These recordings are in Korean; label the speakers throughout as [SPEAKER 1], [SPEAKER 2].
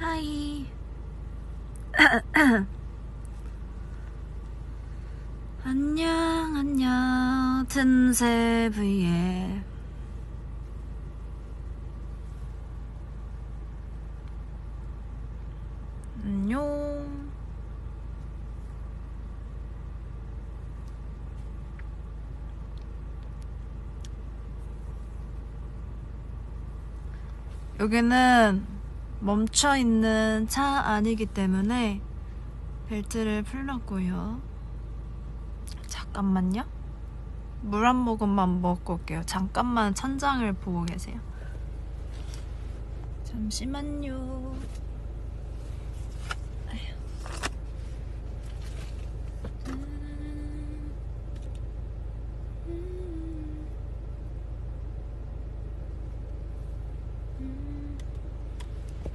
[SPEAKER 1] 하이. 안녕 틈새 V에 안녕. 여기는 멈춰있는 차 아니기 때문에 벨트를 풀렀고요. 잠깐만요. 물 한 모금만 먹고 올게요. 잠깐만 천장을 보고 계세요. 잠시만요.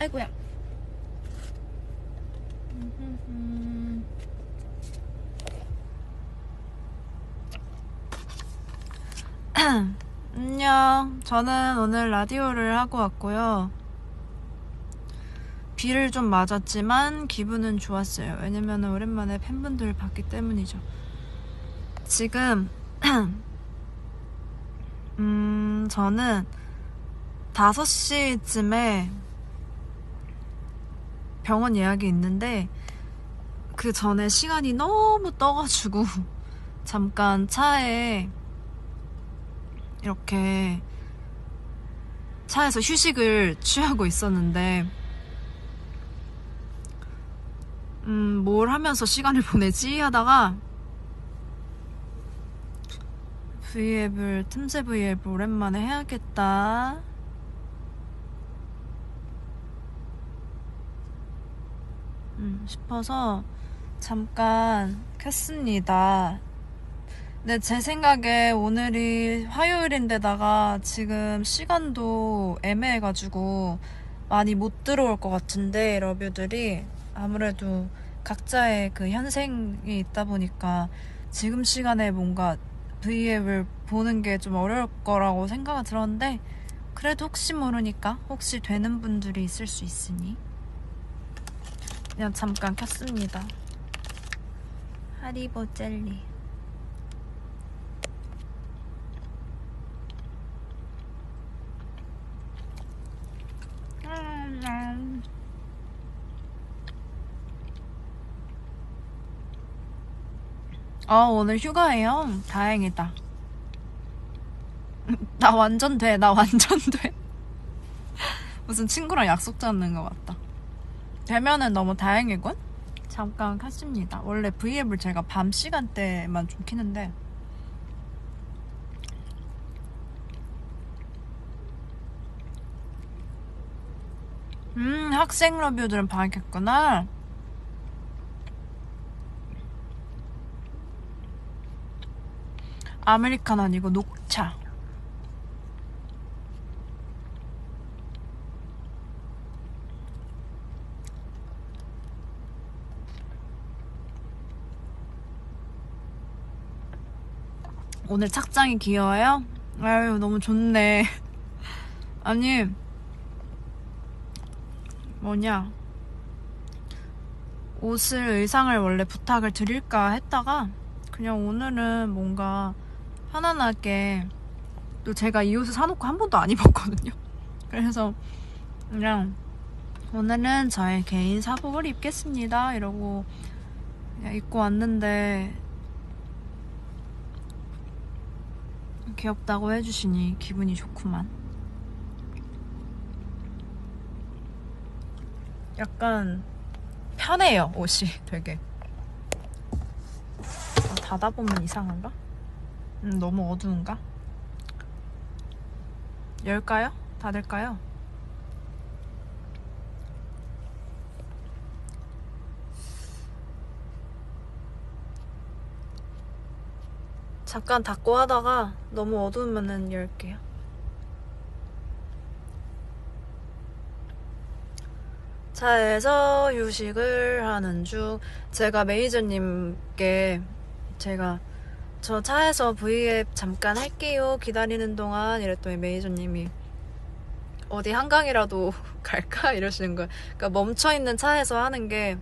[SPEAKER 1] 아이고야. 안녕. 저는 오늘 라디오를 하고 왔고요. 비를 좀 맞았지만 기분은 좋았어요. 왜냐면 오랜만에 팬분들을 봤기 때문이죠. 지금 저는 5시쯤에 병원 예약이 있는데 그 전에 시간이 너무 떠가지고 잠깐 차에 이렇게 차에서 휴식을 취하고 있었는데 뭘 하면서 시간을 보내지 하다가 틈새 V앱을 오랜만에 해야겠다 싶어서 잠깐 켰습니다. 근데 제 생각에 오늘이 화요일인데다가 지금 시간도 애매해가지고 많이 못 들어올 것 같은데 러뷰들이 아무래도 각자의 그 현생이 있다 보니까 지금 시간에 뭔가 V앱을 보는 게 좀 어려울 거라고 생각이 들었는데 그래도 혹시 모르니까 혹시 되는 분들이 있을 수 있으니 그냥 잠깐 켰습니다. 하리보 젤리. 오늘 휴가예요? 다행이다. 나 완전 돼. 무슨 친구랑 약속 잡는 것 같다. 되면은 너무 다행이군? 잠깐 켰습니다. 원래 V앱을 제가 밤 시간대만 좀 키는데 학생 러뷰들은 봐야겠구나. 아메리카노 아니고 녹차. 오늘 착장이 귀여워요? 아유 너무 좋네. 아니 뭐냐 의상을 원래 부탁을 드릴까 했다가 그냥 오늘은 뭔가 편안하게 또 제가 이 옷을 사놓고 한 번도 안 입었거든요. 그래서 그냥 오늘은 저의 개인 사복을 입겠습니다 이러고 그냥 입고 왔는데 귀엽다고 해주시니 기분이 좋구만. 약간 편해요 옷이 되게. 닫아보면 이상한가? 너무 어두운가? 열까요? 닫을까요? 잠깐 닫고 하다가 너무 어두우면은 열게요. 차에서 휴식을 하는 중. 제가 매니저님께 저 차에서 V앱 잠깐 할게요 기다리는 동안 이랬더니 매니저님이 어디 한강이라도 갈까? 이러시는 거예요. 그러니까 멈춰있는 차에서 하는 게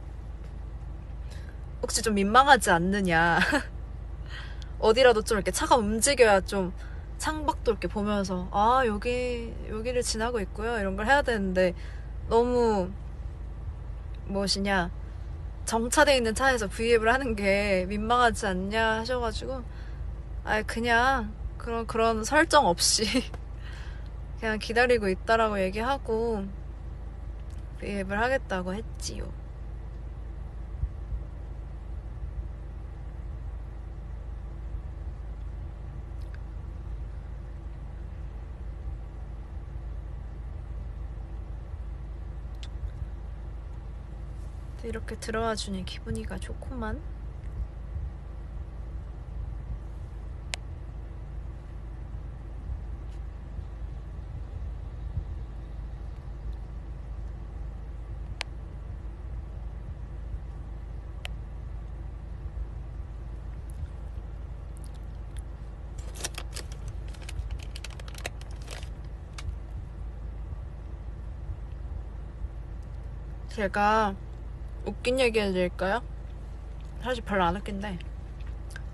[SPEAKER 1] 혹시 좀 민망하지 않느냐. 어디라도 좀 이렇게 차가 움직여야 좀 창밖도 이렇게 보면서 아 여기를 지나고 있고요 이런 걸 해야 되는데 너무 무엇이냐 정차돼 있는 차에서 브이앱을 하는 게 민망하지 않냐 하셔가지고 아 그냥 그런 설정 없이 그냥 기다리고 있다라고 얘기하고 브이앱을 하겠다고 했지요. 이렇게 들어와 주니 기분이가 좋구만. 제가 웃긴 얘기 해드릴까요? 사실 별로 안 웃긴데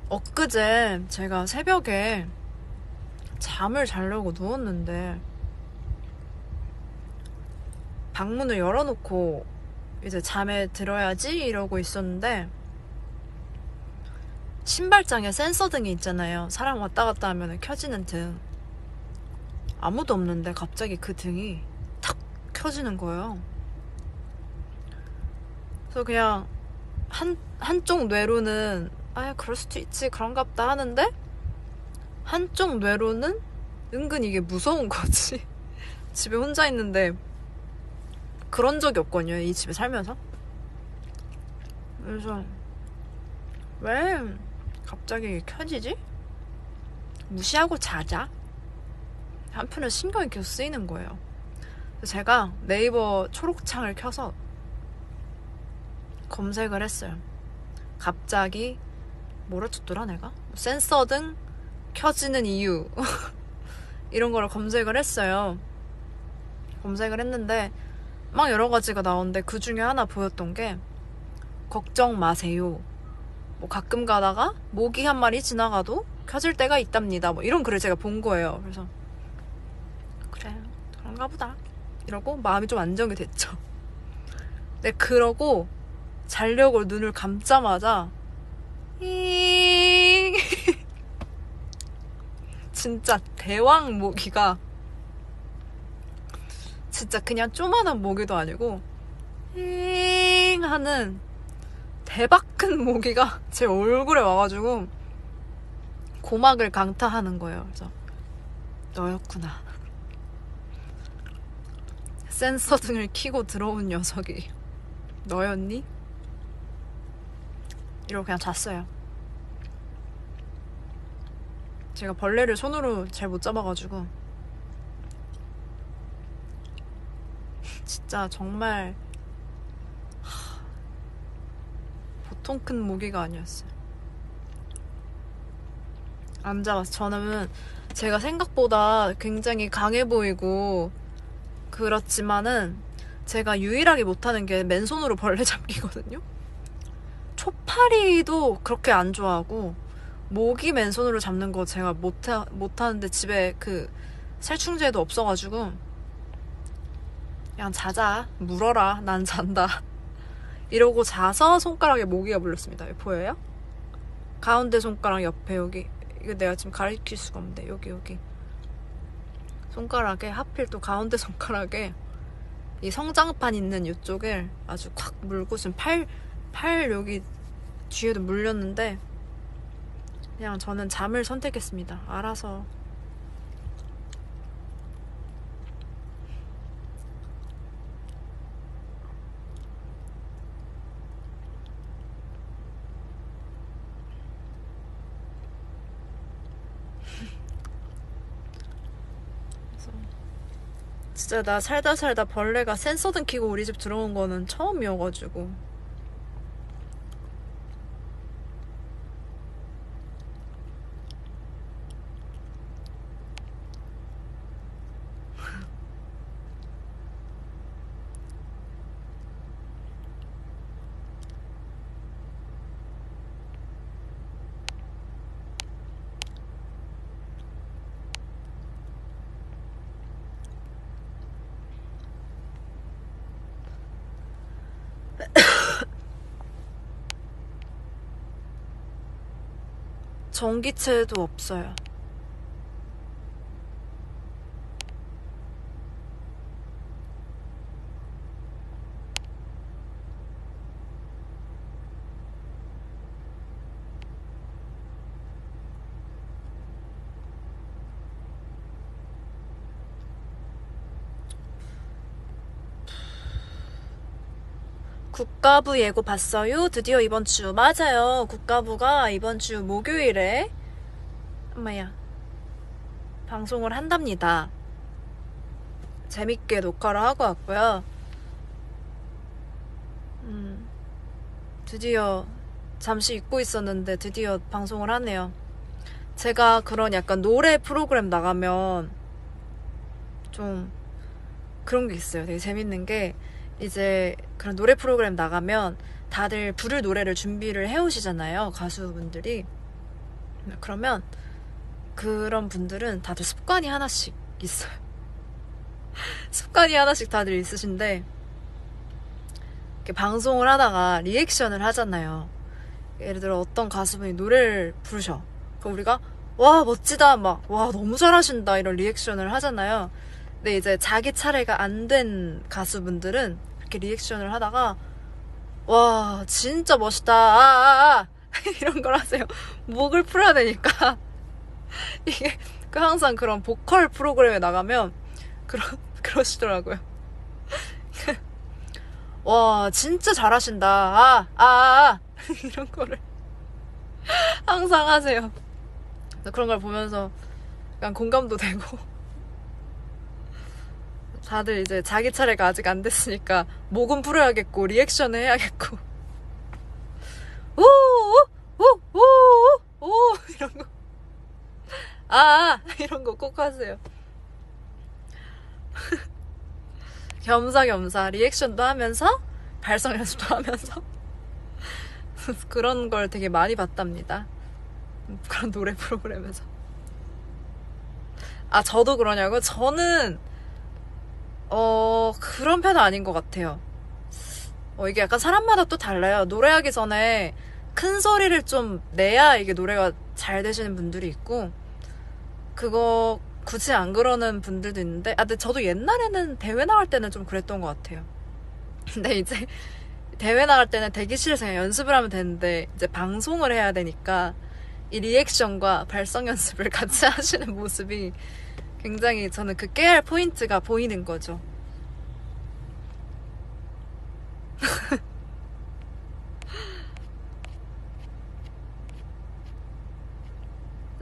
[SPEAKER 1] 엊그제 제가 새벽에 잠을 자려고 누웠는데 방문을 열어놓고 이제 잠에 들어야지 이러고 있었는데 신발장에 센서 등이 있잖아요. 사람 왔다 갔다 하면 켜지는 등. 아무도 없는데 갑자기 그 등이 탁 켜지는 거예요. 그래서 그냥 한쪽 뇌로는 아 그럴 수도 있지 그런갑다 하는데 한쪽 뇌로는 은근 이게 무서운 거지. 집에 혼자 있는데 그런 적이 없거든요. 이 집에 살면서. 그래서 왜 갑자기 켜지지? 무시하고 자자? 한편은 신경이 계속 쓰이는 거예요. 그래서 제가 네이버 초록창을 켜서 검색을 했어요. 갑자기 뭐라 쳤더라 내가? 센서 등 켜지는 이유 이런 거를 검색을 했어요. 검색을 했는데 막 여러 가지가 나오는데 그 중에 하나 보였던 게 걱정 마세요. 뭐 가끔 가다가 모기 한 마리 지나가도 켜질 때가 있답니다. 뭐 이런 글을 제가 본 거예요. 그래서 그래 그런가 보다 이러고 마음이 좀 안정이 됐죠. 근데 그러고 자려고 눈을 감자마자 진짜 대왕 모기가 진짜 그냥 조만한 모기도 아니고 잉 하는 대박 큰 모기가 제 얼굴에 와가지고 고막을 강타하는 거예요. 그래서 너였구나. 센서 등을 켜고 들어온 녀석이 너였니? 이러고 그냥 잤어요. 제가 벌레를 손으로 잘 못 잡아가지고 진짜 정말 보통 큰 모기가 아니었어요. 안 잡았어. 저는 제가 생각보다 굉장히 강해 보이고 그렇지만은 제가 유일하게 못하는 게 맨손으로 벌레 잡기거든요. 초파리도 그렇게 안 좋아하고 모기 맨손으로 잡는 거 제가 못하는데 집에 그 살충제도 없어가지고 그냥 자자 물어라 난 잔다 이러고 자서 손가락에 모기가 물렸습니다. 보여요? 가운데 손가락 옆에 여기 이거 내가 지금 가리킬 수가 없는데 여기 손가락에 하필 또 가운데 손가락에 이 성장판 있는 이쪽을 아주 콱 물고 지금 팔 여기 뒤에도 물렸는데 그냥 저는 잠을 선택했습니다. 알아서 진짜 나 살다 벌레가 센서등 켜고 우리 집 들어온 거는 처음이어가지고 전기채도 없어요. 국가부 예고 봤어요? 드디어 이번 주. 맞아요. 국가부가 이번 주 목요일에 엄마야 방송을 한답니다. 재밌게 녹화를 하고 왔고요. 드디어 잠시 잊고 있었는데 드디어 방송을 하네요. 제가 그런 약간 노래 프로그램 나가면 좀 그런 게 있어요. 되게 재밌는 게 이제 그런 노래 프로그램 나가면 다들 부를 노래를 준비를 해오시잖아요. 가수분들이. 그러면 그런 분들은 다들 습관이 하나씩 있어요. 습관이 하나씩 다들 있으신데 이렇게 방송을 하다가 리액션을 하잖아요. 예를 들어 어떤 가수분이 노래를 부르셔. 그럼 우리가 와 멋지다 막 와 너무 잘하신다 이런 리액션을 하잖아요. 근데 이제 자기 차례가 안 된 가수분들은 이렇게 리액션을 하다가 와 진짜 멋있다 이런 걸 하세요. 목을 풀어야 되니까 이게 그 항상 그런 보컬 프로그램에 나가면 그러시더라고요. 와 진짜 잘하신다 이런 거를 항상 하세요. 그런 걸 보면서 약간 공감도 되고 다들 이제 자기 차례가 아직 안 됐으니까 목은 풀어야겠고 리액션을 해야겠고 오오오오오 이런 거 이런 거 꼭 하세요. 겸사겸사 리액션도 하면서 발성 연습도 하면서 그런 걸 되게 많이 봤답니다. 그런 노래 프로그램에서. 저도 그러냐고요? 저는 그런 편은 아닌 것 같아요. 이게 약간 사람마다 또 달라요. 노래하기 전에 큰 소리를 좀 내야 이게 노래가 잘 되시는 분들이 있고 그거 굳이 안 그러는 분들도 있는데 근데 저도 옛날에는 대회 나갈 때는 좀 그랬던 것 같아요. 근데 이제 대회 나갈 때는 대기실에서 그냥 연습을 하면 되는데 이제 방송을 해야 되니까 이 리액션과 발성 연습을 같이 하시는 모습이 굉장히 저는 그 깨알 포인트가 보이는 거죠.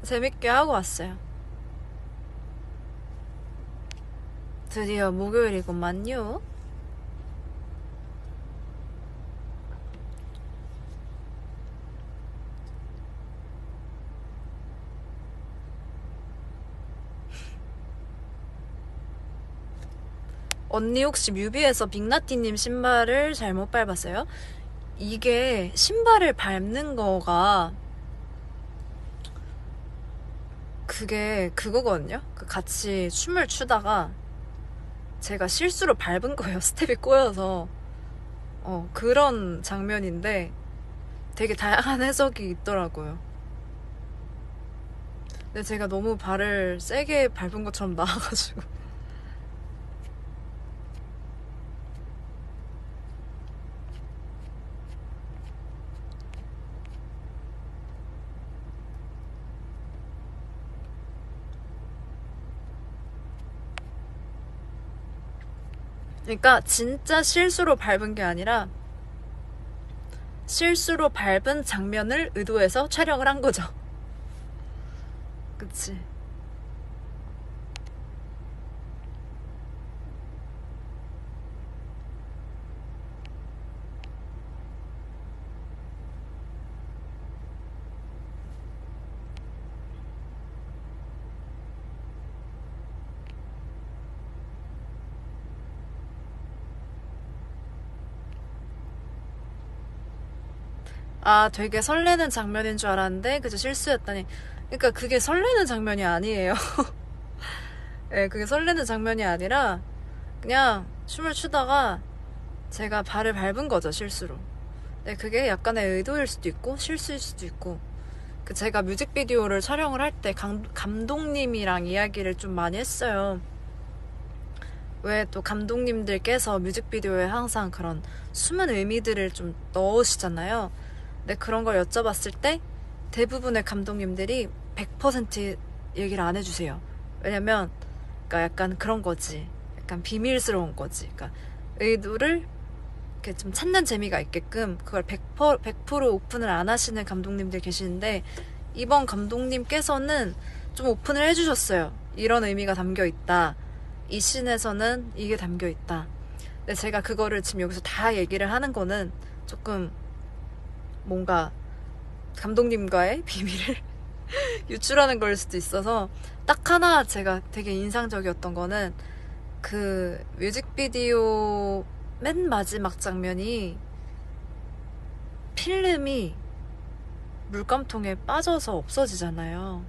[SPEAKER 1] 재밌게 하고 왔어요. 드디어 목요일이구만요. 언니 혹시 뮤비에서 빅나티님 신발을 잘못 밟았어요? 이게 신발을 밟는 거가 그게 그거거든요. 같이 춤을 추다가 제가 실수로 밟은 거예요. 스텝이 꼬여서 그런 장면인데 되게 다양한 해석이 있더라고요. 근데 제가 너무 발을 세게 밟은 것처럼 나와가지고 그러니까 진짜 실수로 밟은 게 아니라 실수로 밟은 장면을 의도해서 촬영을 한 거죠. 그치. 되게 설레는 장면인 줄 알았는데 그저 실수였다니. 그러니까 그게 설레는 장면이 아니에요. 네, 그게 설레는 장면이 아니라 그냥 춤을 추다가 제가 발을 밟은 거죠, 실수로. 네, 그게 약간의 의도일 수도 있고 실수일 수도 있고. 그 제가 뮤직비디오를 촬영을 할 때 감독님이랑 이야기를 좀 많이 했어요. 왜 또 감독님들께서 뮤직비디오에 항상 그런 숨은 의미들을 좀 넣으시잖아요. 근데 그런 걸 여쭤봤을 때 대부분의 감독님들이 100% 얘기를 안 해주세요. 왜냐면 그러니까 약간 그런 거지. 약간 비밀스러운 거지. 그러니까 의도를 이렇게 좀 찾는 재미가 있게끔 그걸 100% 오픈을 안 하시는 감독님들 계시는데, 이번 감독님께서는 좀 오픈을 해주셨어요. 이런 의미가 담겨 있다. 이 씬에서는 이게 담겨 있다. 근데 제가 그거를 지금 여기서 다 얘기를 하는 거는 조금 뭔가 감독님과의 비밀을 유출하는 걸 수도 있어서, 딱 하나 제가 되게 인상적이었던 거는 그 뮤직비디오 맨 마지막 장면이 필름이 물감통에 빠져서 없어지잖아요.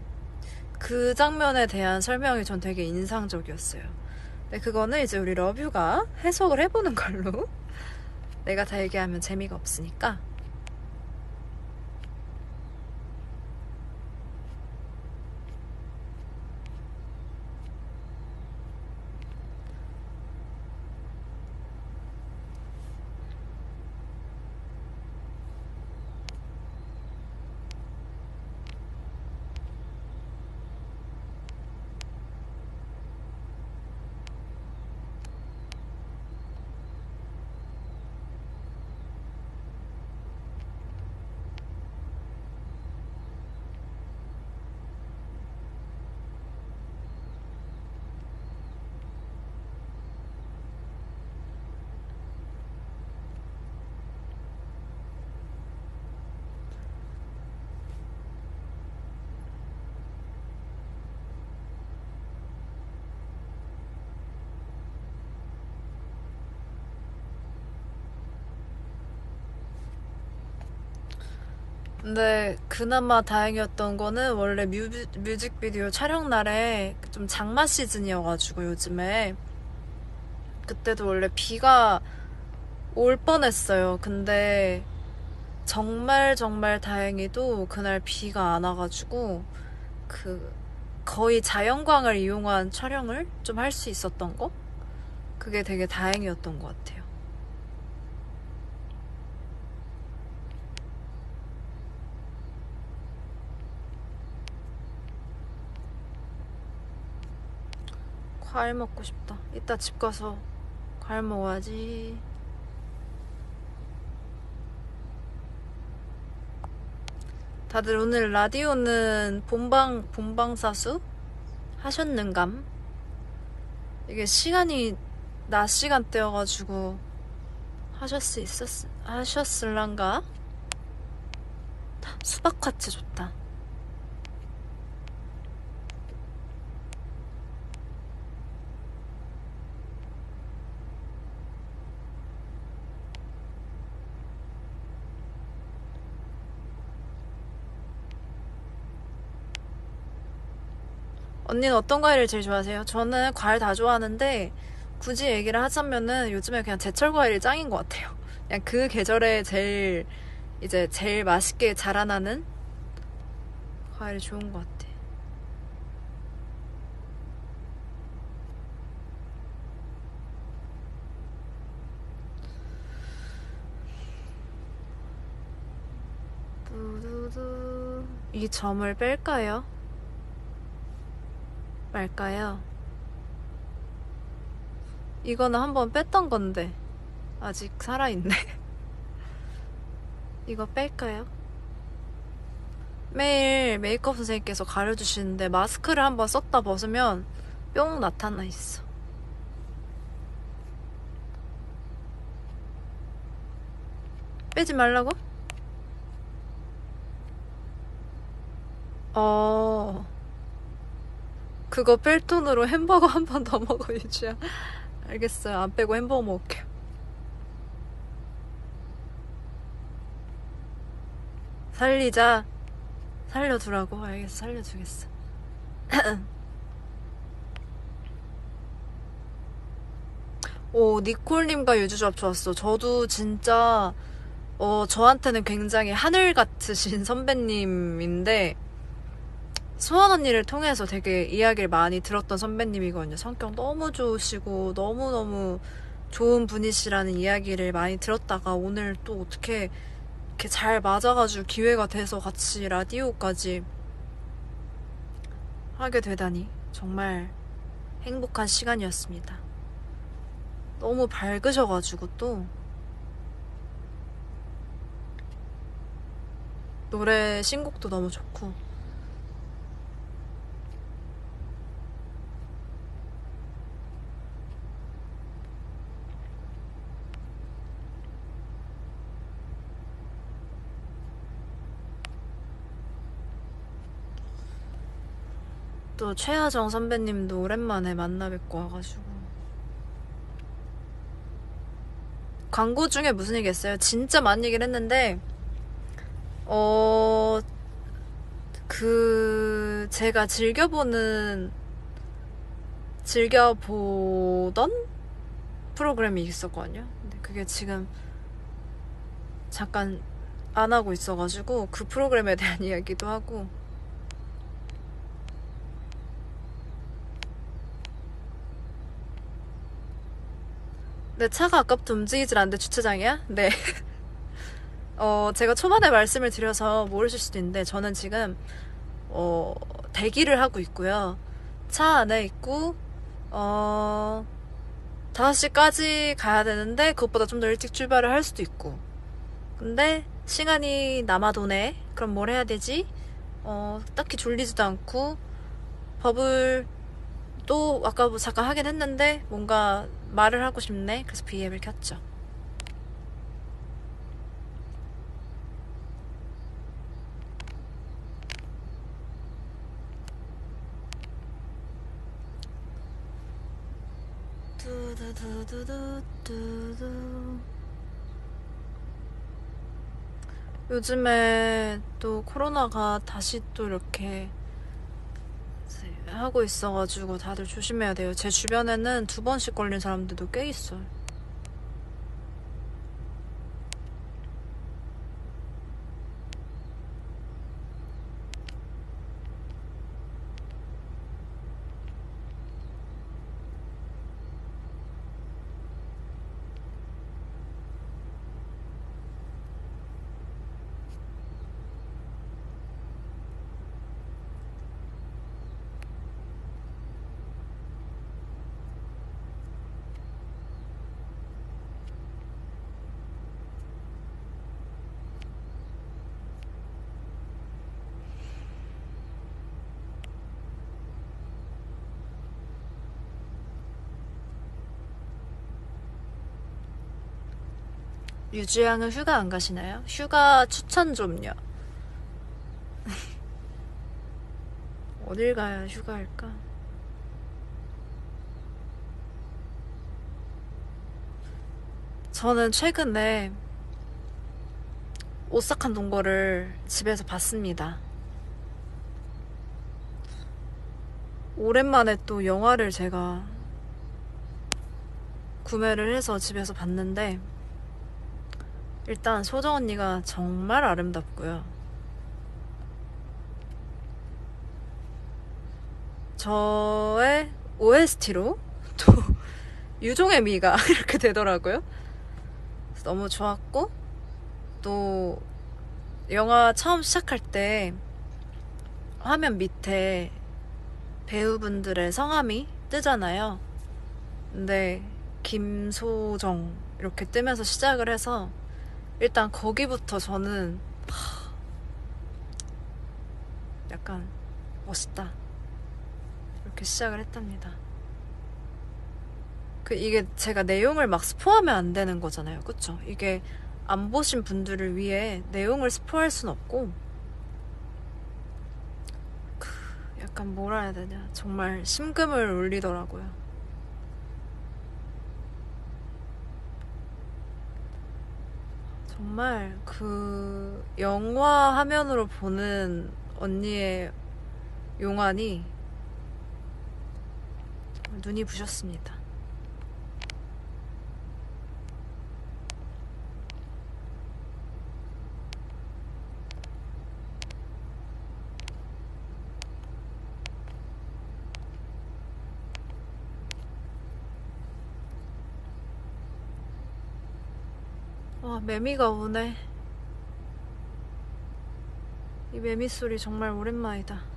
[SPEAKER 1] 그 장면에 대한 설명이 전 되게 인상적이었어요. 근데 그거는 이제 우리 러뷰가 해석을 해보는 걸로. 내가 다 얘기하면 재미가 없으니까. 근데 그나마 다행이었던 거는 원래 뮤직비디오 촬영 날에 좀 장마 시즌이어가지고 요즘에 그때도 원래 비가 올 뻔했어요. 근데 정말 정말 다행히도 그날 비가 안 와가지고 그 거의 자연광을 이용한 촬영을 좀 할 수 있었던 거? 그게 되게 다행이었던 것 같아요. 과일 먹고 싶다. 이따 집 가서 과일 먹어야지. 다들 오늘 라디오는 본방사수 하셨는감? 이게 시간이 낮 시간대여가지고 하셨을란가? 수박화채 좋다. 언니는 어떤 과일을 제일 좋아하세요? 저는 과일 다 좋아하는데 굳이 얘기를 하자면은 요즘에 그냥 제철 과일이 짱인 것 같아요. 그냥 그 계절에 제일 맛있게 자라나는 과일이 좋은 것 같아. 두두두. 이 점을 뺄까요? 말까요? 이거는 한번 뺐던 건데 아직 살아있네. 이거 뺄까요? 매일 메이크업 선생님께서 가려주시는데 마스크를 한번 썼다 벗으면 뿅 나타나 있어. 빼지 말라고? 그거 뺄 돈으로 햄버거 한 번 더 먹어, 유주야. 알겠어요. 안 빼고 햄버거 먹을게요. 살리자. 살려두라고? 알겠어. 살려두겠어. 오, 니콜님과 유주조합 좋았어. 저도 진짜 저한테는 굉장히 하늘 같으신 선배님인데 수원 언니를 통해서 되게 이야기를 많이 들었던 선배님이거든요. 성격 너무 좋으시고 너무너무 좋은 분이시라는 이야기를 많이 들었다가 오늘 또 어떻게 이렇게 잘 맞아가지고 기회가 돼서 같이 라디오까지 하게 되다니 정말 행복한 시간이었습니다. 너무 밝으셔가지고 또 노래 신곡도 너무 좋고 또 최하정 선배님도 오랜만에 만나 뵙고 와가지고 광고 중에 무슨 얘기 했어요? 진짜 많은 얘기를 했는데 제가 즐겨보던 프로그램이 있었거든요. 근데 그게 지금 잠깐 안 하고 있어가지고 그 프로그램에 대한 이야기도 하고 내 차가 아까부터 움직이질 않는데 주차장이야? 네. 제가 초반에 말씀을 드려서 모르실 수도 있는데 저는 지금 대기를 하고 있고요. 차 안에 있고 5시까지 가야 되는데 그것보다 좀 더 일찍 출발을 할 수도 있고 근데 시간이 남아도네. 그럼 뭘 해야 되지? 딱히 졸리지도 않고 버블 또 아까 뭐 잠깐 하긴 했는데 뭔가 말을 하고 싶네. 그래서 BM을 켰죠. 요즘에 또 코로나가 다시 또 이렇게 하고 있어가지고 다들 조심해야 돼요. 제 주변에는 2번씩 걸린 사람들도 꽤 있어요. 유주양은 휴가 안 가시나요? 휴가 추천 좀요. 어딜 가야 휴가일까? 저는 최근에 오싹한 동거를 집에서 봤습니다. 오랜만에 또 영화를 제가 구매를 해서 집에서 봤는데 일단 소정 언니가 정말 아름답고요. 저의 OST로 또 유종의 미가 이렇게 되더라고요. 너무 좋았고 또 영화 처음 시작할 때 화면 밑에 배우분들의 성함이 뜨잖아요. 근데 김소정 이렇게 뜨면서 시작을 해서 일단 거기부터 저는 약간 멋있다 이렇게 시작을 했답니다. 이게 제가 내용을 막 스포하면 안 되는 거잖아요. 그쵸? 이게 안 보신 분들을 위해 내용을 스포할 순 없고 약간 뭐라 해야 되냐 정말 심금을 울리더라고요. 정말 그 영화 화면으로 보는 언니의 용안이 눈이 부셨습니다. 매미가 오네. 이 매미 소리 정말 오랜만이다.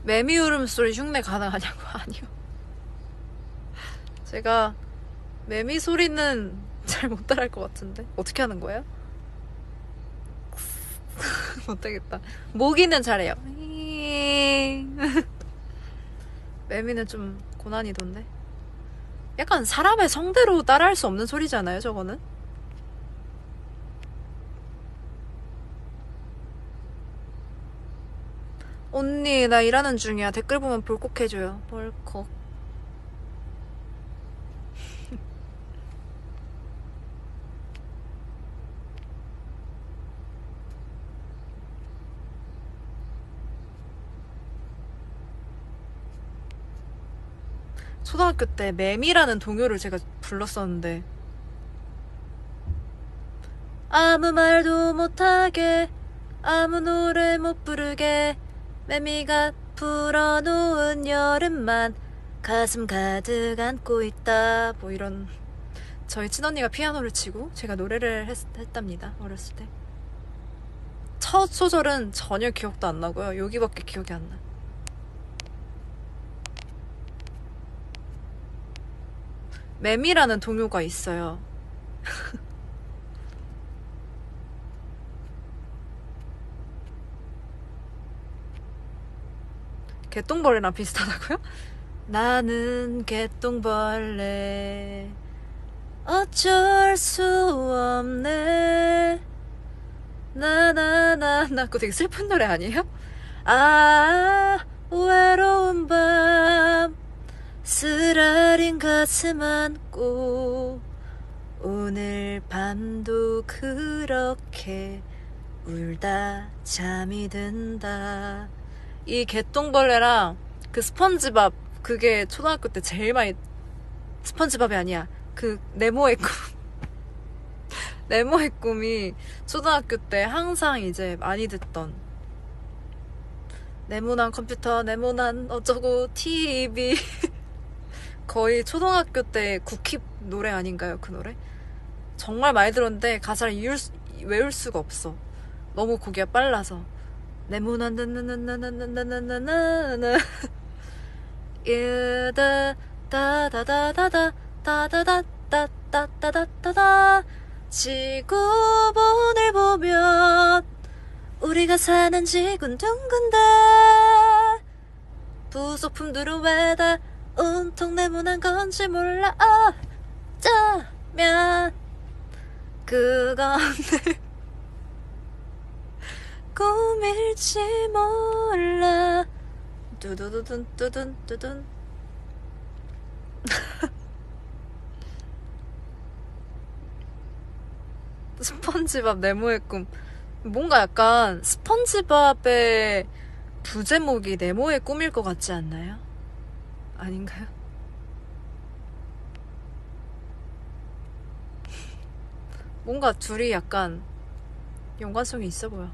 [SPEAKER 1] 매미 울음소리 흉내 가능하냐고? 아니요. 제가 매미 소리는 잘 못 따라할 것 같은데 어떻게 하는 거예요? 못하겠다. 모기는 잘해요. 매미는 좀 고난이던데. 약간 사람의 성대로 따라할 수 없는 소리잖아요, 저거는. 언니, 나 일하는 중이야. 댓글 보면 볼콕 해줘요. 볼콕. 초등학교 때 매미라는 동요를 제가 불렀었는데, 아무 말도 못하게, 아무 노래 못 부르게, 매미가 풀어놓은 여름만 가슴 가득 안고 있다. 뭐 이런. 저희 친언니가 피아노를 치고 제가 노래를 했답니다, 어렸을 때. 첫 소절은 전혀 기억도 안 나고요. 여기밖에 기억이 안 나. 매미라는 동요가 있어요. 개똥벌레랑 비슷하다고요? 나는 개똥벌레 어쩔 수 없네. 나나나 그거 되게 슬픈 노래 아니에요? 아 외로운 밤 쓰라린 가슴 안고 오늘 밤도 그렇게 울다 잠이 든다. 이 개똥벌레랑 그 스펀지밥, 그게 초등학교 때 제일 많이. 스펀지밥이 아니야, 그 네모의 꿈. 네모의 꿈이 초등학교 때 항상 이제 많이 듣던. 네모난 컴퓨터, 네모난 어쩌고 TV. 거의 초등학교 때 국힙 노래 아닌가요, 그 노래? 정말 많이 들었는데 가사를 외울 수가 없어. 너무 곡이 빨라서. 네모난 나나나나나나나나나나 이다 다다다다다 다다다다다다다다다. 지구본을 보면 우리가 사는 지구는 둥근데 부속품들은 왜 다 온통 네모난 건지 몰라. 어쩌면 그건 내 꿈일지 몰라. 두두두둔 두둔 두둔. 스펀지밥 네모의 꿈. 뭔가 약간 스펀지밥의 부제목이 네모의 꿈일 것 같지 않나요? 아닌가요? 뭔가 둘이 약간 연관성이 있어 보여.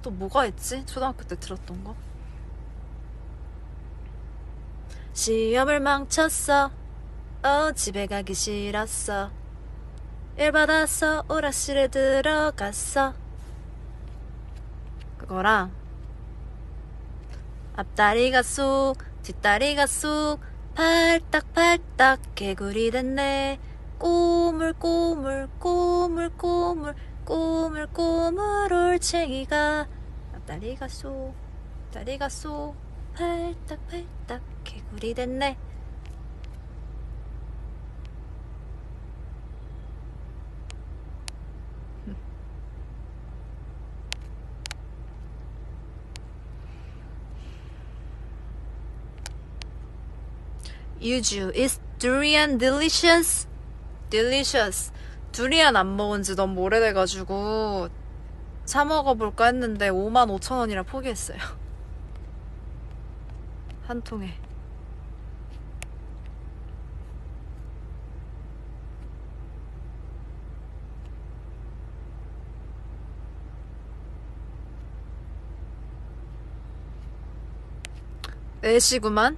[SPEAKER 1] 또 뭐가 있지? 초등학교 때 들었던 거? 시험을 망쳤어. 집에 가기 싫었어. 일 받아서 오락실에 들어갔어. 그거랑 앞다리가 쑥 뒷다리가 쑥 팔딱팔딱 개구리 됐네. 꼬물꼬물 꼬물꼬물 꼬물꼬물 올챙이가 다리가 쏘 다리가 쏘 팔딱팔딱 개구리 됐네. 유주, is durian delicious? delicious. 두리안 안 먹은 지 너무 오래돼가지고 사 먹어볼까 했는데 55,000원이라 포기했어요. 한 통에. 애시구만.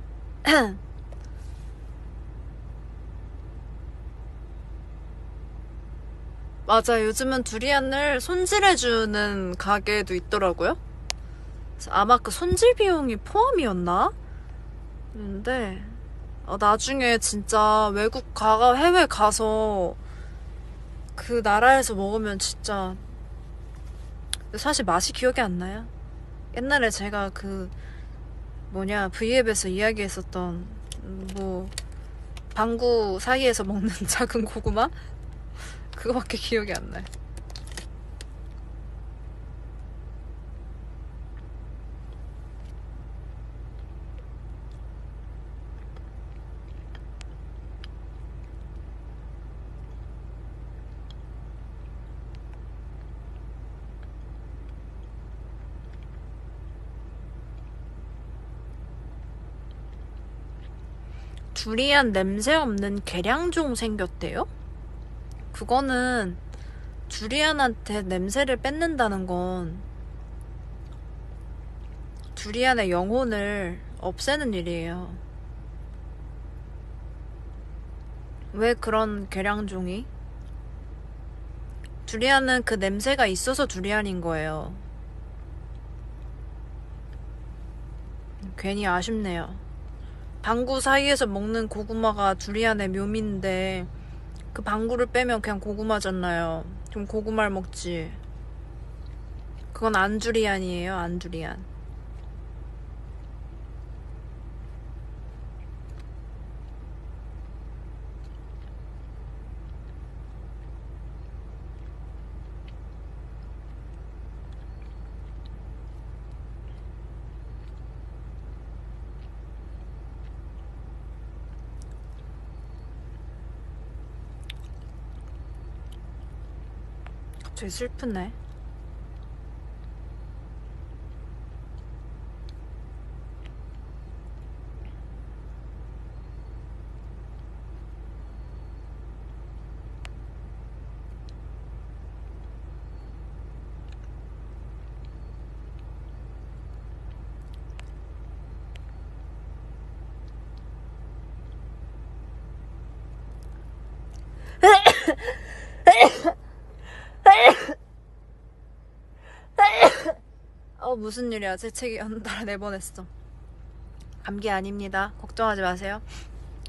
[SPEAKER 1] 맞아, 요즘은 두리안을 손질해주는 가게도 있더라고요. 아마 그 손질 비용이 포함이었나? 근데 나중에 진짜 해외 가서 그 나라에서 먹으면 진짜 사실 맛이 기억이 안 나요. 옛날에 제가 그 V앱에서 이야기했었던 방구 사이에서 먹는 작은 고구마? 그거밖에 기억이 안 나요. 두리안 냄새 없는 계량종 생겼대요? 그거는 두리안한테 냄새를 뺏는다는 건 두리안의 영혼을 없애는 일이에요. 왜 그런 계량종이? 두리안은 그 냄새가 있어서 두리안인 거예요. 괜히 아쉽네요. 방구 사이에서 먹는 고구마가 두리안의 묘미인데 그 방구를 빼면 그냥 고구마잖아요. 그럼 고구마를 먹지. 그건 안두리안이에요, 안두리안. 갑자기 슬프네. 무슨 일이야. 재채기 연달아 내보냈어. 감기 아닙니다. 걱정하지 마세요.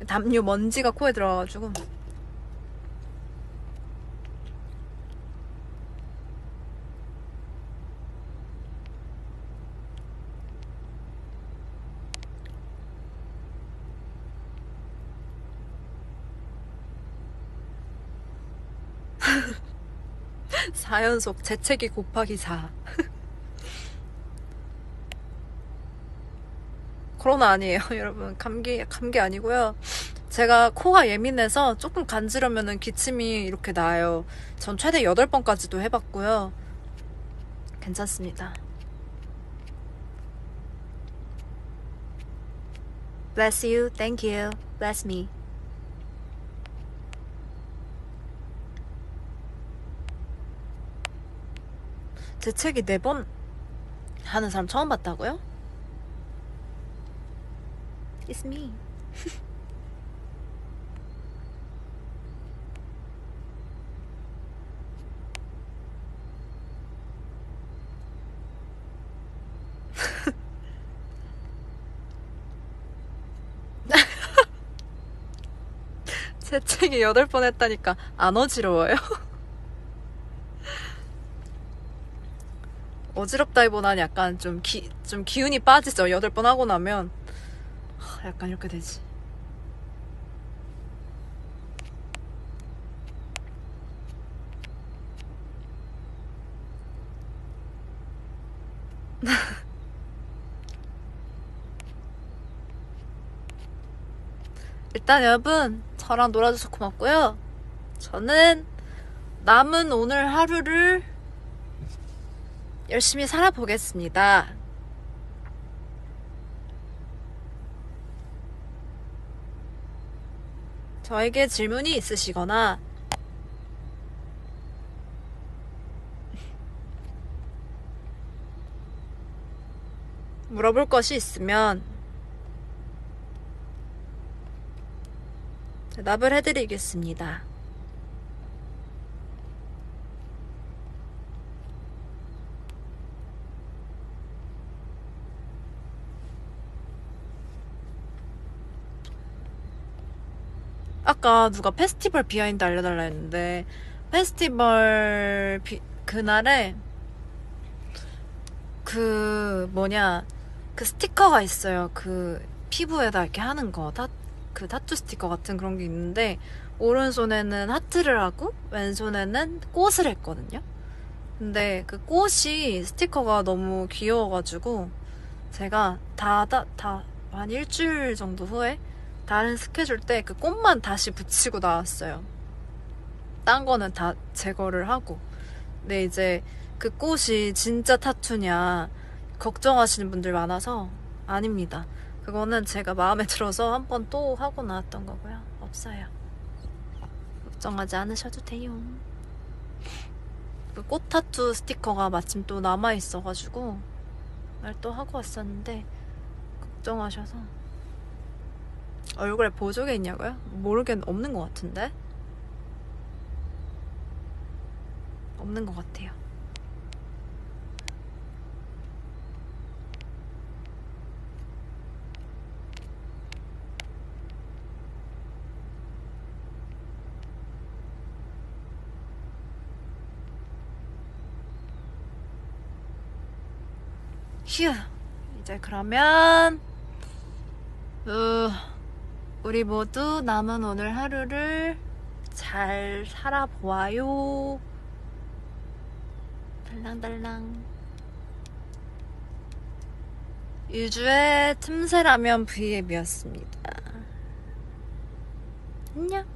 [SPEAKER 1] 담요 먼지가 코에 들어가가지고. (4연속) 재채기 곱하기 4. 코로나 아니에요, 여러분. 감기 아니고요. 제가 코가 예민해서 조금 간지러면은 기침이 이렇게 나요. 전 최대 8번까지도 해봤고요. 괜찮습니다. Bless you, thank you, bless me. 재채기 4번 하는 사람 처음 봤다고요? It's me. 재채기 8번 했다니까 안 어지러워요? 어지럽다기보다는 약간 좀 기운이 빠지죠. 8번 하고 나면 약간 이렇게 되지. 일단 여러분, 저랑 놀아줘서 고맙고요. 저는 남은 오늘 하루를 열심히 살아보겠습니다. 저에게 질문이 있으시거나 물어볼 것이 있으면 대답을 해드리겠습니다. 아까 누가 페스티벌 비하인드 알려달라 했는데 페스티벌 그날에 그 스티커가 있어요. 그 피부에다 이렇게 하는 거 그 타투 스티커 같은 그런 게 있는데 오른손에는 하트를 하고 왼손에는 꽃을 했거든요. 근데 그 꽃이 스티커가 너무 귀여워가지고 제가 한 일주일 정도 후에 다른 스케줄 때 그 꽃만 다시 붙이고 나왔어요. 딴 거는 다 제거를 하고. 근데 이제 그 꽃이 진짜 타투냐 걱정하시는 분들 많아서 아닙니다. 그거는 제가 마음에 들어서 한 번 또 하고 나왔던 거고요. 없어요. 걱정하지 않으셔도 돼요. 그 꽃 타투 스티커가 마침 또 남아있어가지고 날 또 하고 왔었는데 걱정하셔서. 얼굴에 보조개 있냐고요? 없는 것 같은데? 없는 것 같아요. 휴, 이제 그러면 우리 모두 남은 오늘 하루를 잘 살아보아요. 달랑달랑. 유주의 틈새라면 V앱이었습니다. 안녕.